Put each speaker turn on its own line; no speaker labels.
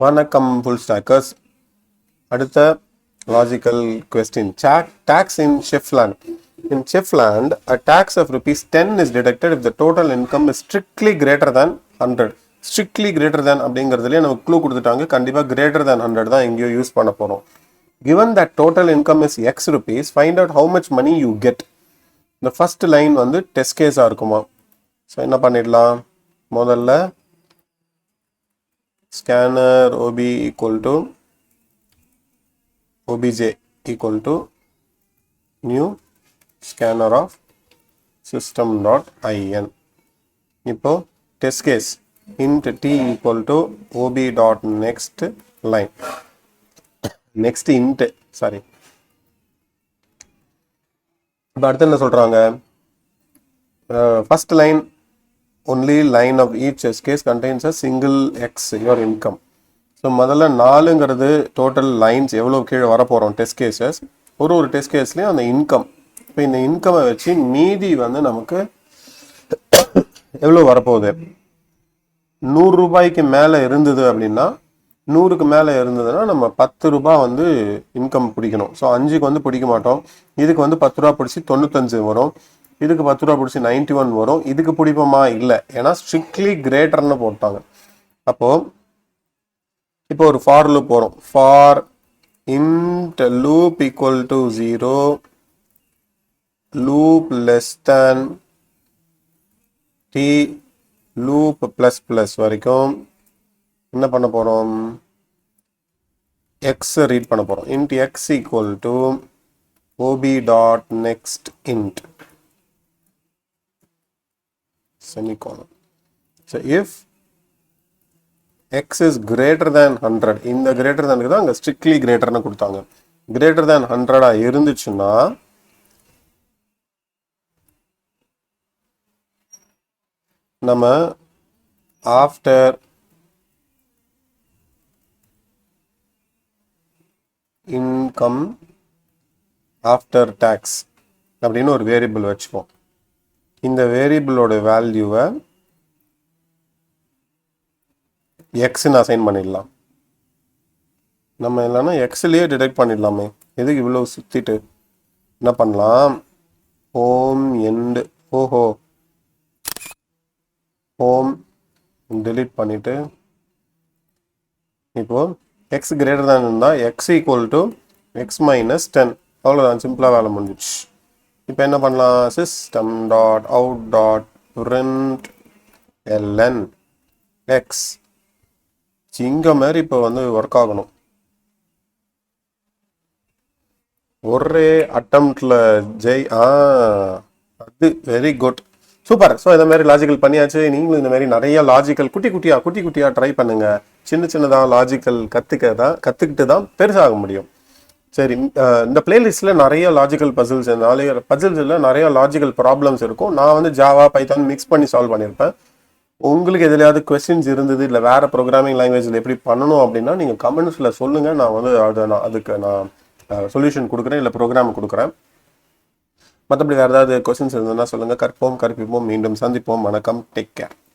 வணக்கம் full stackers. அடுத்த logical question. Tax in Sheffland. In Sheffland, a tax of ₹10 is deducted if the total income is strictly greater than 100. Strictly greater than அப்படிங்கிறதுலேயே நமக்கு clue கொடுத்துட்டாங்க. கண்டிப்பாக greater than 100 தான் எங்கேயோ use பண்ண போகிறோம். Given that total income is X rupees, find out how much money you get. இந்த first line வந்து test கேஸாக இருக்குமா? ஸோ என்ன பண்ணிடலாம்? முதல்ல scanner ob equal to obj equal to new scanner of system.in. இப்போ test case int t equal to ob dot next line next int sorry. இப்போ அடுத்து என்ன சொல்றாங்க? First line only line of each test case contains a single x your income. So முதல்ல 4ங்கிறது total lines எவ்வளோ கீழே வரப்போகிறோம் test gases. ஒரு test கேஸ்லேயும் அந்த income. இப்போ இந்த இன்கம்மை வச்சு மீதி வந்து நமக்கு எவ்வளோ வரப்போகுது? 100 ரூபாய்க்கு மேலே இருந்தது அப்படின்னா 100க்கு மேலே இருந்ததுன்னா நம்ம 10 ரூபாய் வந்து இன்கம் பிடிக்கணும். ஸோ 5க்கு வந்து பிடிக்க மாட்டோம். இதுக்கு வந்து 10 ரூபா பிடிச்சி 95 வரும். இதுக்கு 10 ரூபா பிடிச்சி 91 வரும். இதுக்கு பிடிப்போமா? இல்லை, ஏன்னா ஸ்ட்ரிக்ட்லி கிரேட்டர்னு போட்டாங்க. அப்போது இப்போ ஒரு ஃபார் லூப் வரும். For int loop equal to 0 loop less than t loop plus plus வரைக்கும் என்ன பண்ண போகிறோம்? x ரீட் பண்ண போகிறோம். int x equal to ob dot next int semicolon. So if x is greater than 100, இந்த greater than தான் அங்கே strictly greaterனு கொடுத்தாங்க. greater than 100 இருந்துச்சுன்னா நம்ம after income after tax அப்படின்னு ஒரு வேரியபிள் வச்சுப்போம். இந்த வேரியபிளோட வேல்யூவை எக்ஸ்ன்னு அசைன் பண்ணிடலாம். நம்ம இல்லைன்னா எக்ஸ்லேயே டிடெக்ட் பண்ணிடலாமே. எதுக்கு இவ்வளோ சுற்றிட்டு என்ன பண்ணலாம்? ஹோம் எண்டு ஹோம் delete பண்ணிவிட்டு இப்போது எக்ஸ் கிரேட்டர் தான் இருந்தால் X equal to X minus 10. அவ்வளோதான், சிம்பிளாக வேலை முடிஞ்சிச்சு. இப்போ என்ன பண்ணலாம்? System dot out dot print ln X இங்க மாதிரி இப்போ வந்து ஒர்க் ஆகணும். ஒரே அட்டம்ப்ட்ல ஜெய். அது வெரி குட், சூப்பர். ஸோ இந்த மாதிரி லாஜிக்கல் பண்ணியாச்சு. நீங்களும் இந்த மாதிரி நிறைய லாஜிக்கல் குட்டி குட்டியா ட்ரை பண்ணுங்க. சின்னதாக லாஜிக்கல் கற்றுக்கிட்டு தான் பெருசாக முடியும். சரி, இந்த பிளேலிஸ்ட்டில் நிறைய லாஜிக்கல் பசில்ஸில் நிறைய லாஜிக்கல் ப்ராப்ளம்ஸ் இருக்கும். நான் வந்து ஜாவா பைத்தான் மிக்ஸ் பண்ணி சால்வ் பண்ணியிருப்பேன். உங்களுக்கு எதுலையாவது கொஸ்டின்ஸ் இருந்தது, இல்லை வேறு ப்ரோக்ராமிங் லாங்குவேஜில் எப்படி பண்ணணும் அப்படின்னா நீங்கள் கமெண்ட்ஸில் சொல்லுங்கள். நான் வந்து அதுக்கு நான் சொல்யூஷன் கொடுக்குறேன், இல்லை ப்ரோக்ராம் கொடுக்குறேன். மற்றபடி வேறு ஏதாவது கொஸ்டின்ஸ் இருந்ததுன்னா சொல்லுங்கள். கற்போம் கற்பிப்போம், மீண்டும் சந்திப்போம். வணக்கம், டேக் கேர்.